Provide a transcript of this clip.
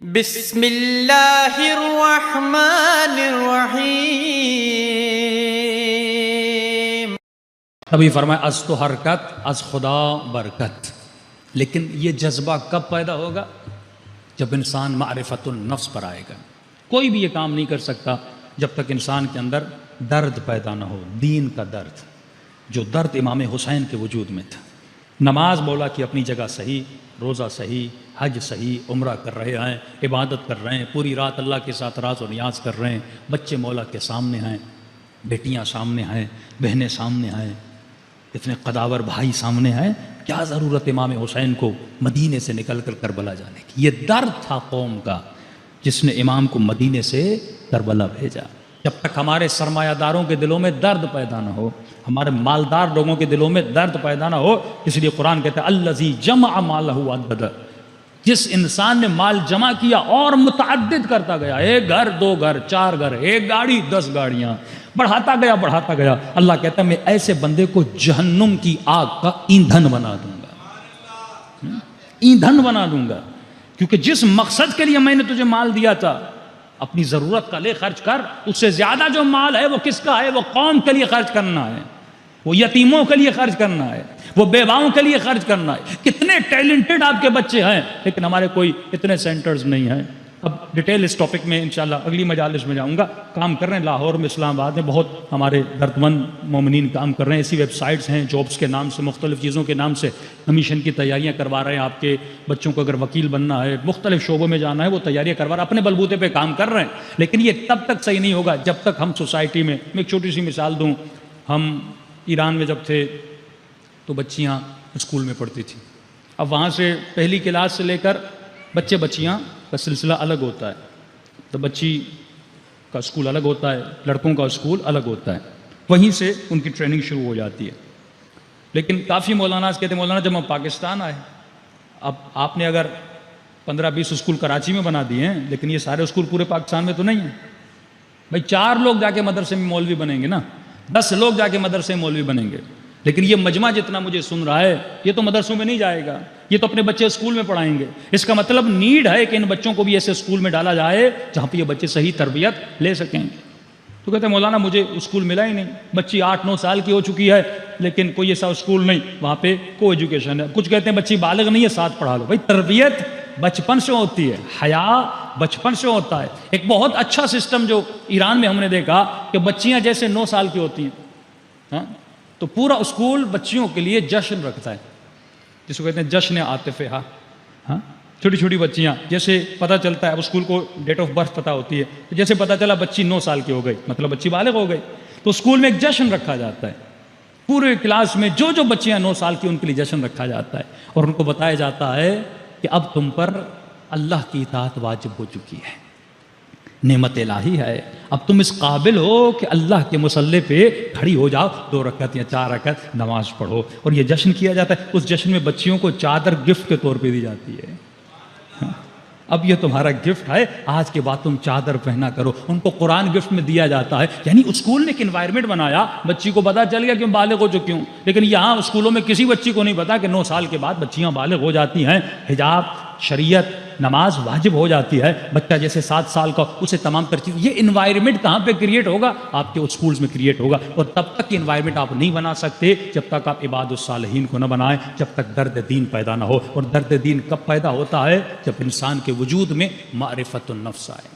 بسم اللہ الرحمن الرحیم. ابھی فرمایا از تو حرکت از خدا برکت. لیکن یہ جذبہ کب پیدا ہوگا؟ جب انسان معرفت النفس پر آئے گا. کوئی بھی یہ کام نہیں کر سکتا جب تک انسان کے اندر درد پیدا نہ ہو، دین کا درد، جو درد امام حسین کے وجود میں تھا. نماز مولا کی اپنی جگہ صحیح، روزہ صحیح، حج صحیح، عمرہ کر رہے ہیں، عبادت کر رہے ہیں، پوری رات اللہ کے ساتھ راز و نیاز کر رہے ہیں، بچے مولا کے سامنے ہیں، بیٹیاں سامنے ہیں، بہنیں سامنے ہیں، اتنے قداور بھائی سامنے ہیں. کیا ضرورت امام حسین کو مدینے سے نکل کر کربلا جانے کی؟ یہ درد تھا قوم کا جس نے امام کو مدینے سے کربلا بھیجا. جب تک ہمارے سرمایہ داروں کے دلوں میں درد پیدا نہ ہو، ہمارے مالدار لوگوں کے دلوں میں درد پیدا نہ ہو، اس لیے قرآن کہتا ہے الذی جمع مالہ وعدد. جس انسان نے مال جمع کیا اور متعدد کرتا گیا، ایک گھر، دو گھر، چار گھر، ایک گاڑی، 10 گاڑیاں، بڑھاتا گیا. اللہ کہتا ہے میں ایسے بندے کو جہنم کی آگ کا ایندھن بنا دوں گا. ایندھن بنا دوں گا. کیونکہ جس مقصد کے لیے میں نے تجھے مال دیا تھا، اپنی ضرورت کا لے خرچ کر. اس سے زیادہ جو مال ہے وہ کس کا ہے؟ وہ قوم کے لیے خرچ کرنا ہے، وہ یتیموں کے لیے خرچ کرنا ہے، وہ بیواؤں کے لیے خرچ کرنا ہے. کتنے ٹیلنٹڈ آپ کے بچے ہیں، لیکن ہمارے کوئی اتنے سینٹرز نہیں ہیں. اب ڈیٹیل اس ٹاپک میں انشاءاللہ اگلی مجالس میں جاؤں گا. کام کر رہے ہیں لاہور میں، اسلام آباد میں بہت ہمارے دردمند مومنین کام کر رہے ہیں. ایسی ویب سائٹس ہیں جابس کے نام سے، مختلف چیزوں کے نام سے کمیشن کی تیاریاں کروا رہے ہیں. آپ کے بچوں کو اگر وکیل بننا ہے، مختلف شعبوں میں جانا ہے، وہ تیاریاں کروا رہے ہیں، اپنے بلبوتے پہ کام کر رہے ہیں. لیکن یہ تب تک صحیح نہیں ہوگا جب تک ہم سوسائٹی میں ایک چھوٹی سی مثال دوں. ہم ایران میں جب تھے تو بچیاں اسکول میں پڑھتی تھیں. اب وہاں سے پہلی کلاس سے لے کر بچے بچیاں کا سلسلہ الگ ہوتا ہے. تو بچی کا اسکول الگ ہوتا ہے، لڑکوں کا اسکول الگ ہوتا ہے. وہیں سے ان کی ٹریننگ شروع ہو جاتی ہے. لیکن کافی مولانا کہتے ہیں مولانا جب ہم پاکستان آئے، اب آپ نے اگر 15-20 اسکول کراچی میں بنا دیے ہیں، لیکن یہ سارے اسکول پورے پاکستان میں تو نہیں ہیں. بھائی 4 لوگ جا کے مدرسے میں مولوی بنیں گے نا، 10 لوگ جا کے مدرسے میں مولوی بنیں گے. لیکن یہ مجمع جتنا مجھے سن رہا ہے، یہ تو مدرسوں میں نہیں جائے گا، یہ تو اپنے بچے اسکول میں پڑھائیں گے. اس کا مطلب نیڈ ہے کہ ان بچوں کو بھی ایسے اسکول میں ڈالا جائے جہاں پہ یہ بچے صحیح تربیت لے سکیں. تو کہتے ہیں مولانا مجھے اسکول ملا ہی نہیں، بچی 8-9 سال کی ہو چکی ہے لیکن کوئی ایسا اسکول نہیں، وہاں پہ کو ایجوکیشن ہے. کچھ کہتے ہیں بچی بالغ نہیں ہے، ساتھ پڑھا لو. بھائی تربیت بچپن سے ہوتی ہے، حیا بچپن سے ہوتا ہے. ایک بہت اچھا سسٹم جو ایران میں ہم نے دیکھا کہ بچیاں جیسے 9 سال کی ہوتی ہیں، ہاں، تو پورا اسکول بچیوں کے لیے جشن رکھتا ہے، جس کو کہتے ہیں جشن عاطفہ. ہاں، چھوٹی چھوٹی بچیاں، جیسے پتہ چلتا ہے اب اسکول کو ڈیٹ آف برتھ پتہ ہوتی ہے، تو جیسے پتہ چلا بچی 9 سال کی ہو گئی، مطلب بچی بالغ ہو گئی، تو اسکول میں ایک جشن رکھا جاتا ہے. پورے کلاس میں جو جو بچیاں 9 سال کی ان کے لیے جشن رکھا جاتا ہے، اور ان کو بتایا جاتا ہے کہ اب تم پر اللہ کی اطاعت واجب ہو چکی ہے، نعمت الہی ہے، اب تم اس قابل ہو کہ اللہ کے مصلی پہ کھڑی ہو جاؤ، 2 رکعت یا 4 رکعت نماز پڑھو. اور یہ جشن کیا جاتا ہے. اس جشن میں بچیوں کو چادر گفٹ کے طور پہ دی جاتی ہے. اب یہ تمہارا گفٹ ہے، آج کے بعد تم چادر پہنا کرو. ان کو قرآن گفٹ میں دیا جاتا ہے. یعنی اسکول نے ایک انوائرمنٹ بنایا، بچی کو پتا چل گیا کہ بالغ ہو چکی ہوں. لیکن یہاں اسکولوں میں کسی بچی کو نہیں پتا کہ 9 سال کے بعد بچیاں بالغ ہو جاتی ہیں، حجاب، شریعت، نماز واجب ہو جاتی ہے. بچہ جیسے 7 سال کا، اسے تمام تر چیز. یہ انوائرمنٹ کہاں پہ کریٹ ہوگا؟ آپ کے اسکولز میں کریٹ ہوگا. اور تب تک یہ انوائرمنٹ آپ نہیں بنا سکتے جب تک آپ عباد الصالحین کو نہ بنائیں، جب تک درد دین پیدا نہ ہو. اور درد دین کب پیدا ہوتا ہے؟ جب انسان کے وجود میں معرفت النفس آئے.